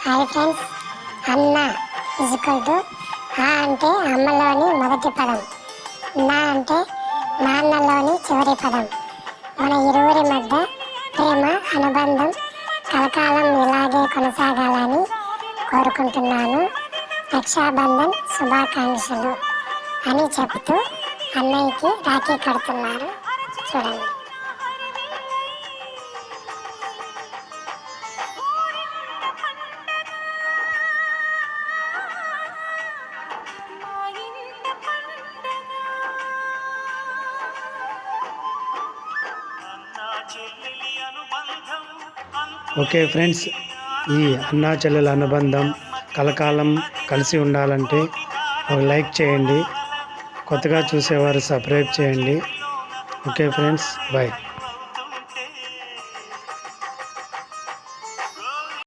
Hi friends, అన్న equal to ఆ అంటే అమ్మలోని మొదటి పదం, నా అంటే నాన్నలోని చివరి పదం. మన ఇరువురి మధ్య ప్రేమ అనుబంధం కలకాలం ఇలాగే కొనసాగాలని కోరుకుంటున్నాను. రక్షాబంధన్ శుభాకాంక్షలు అని చెబుతూ అన్నయ్యకి రాఖీ కడుతున్నారు. చూడండి. ఓకే ఫ్రెండ్స్, ఈ అన్నా చెల్లెల అనుబంధం కలకాలం కలిసి ఉండాలంటే ఒక లైక్ చేయండి. కొత్తగా చూసేవారు సబ్స్క్రైబ్ చేయండి. Okay friends, bye.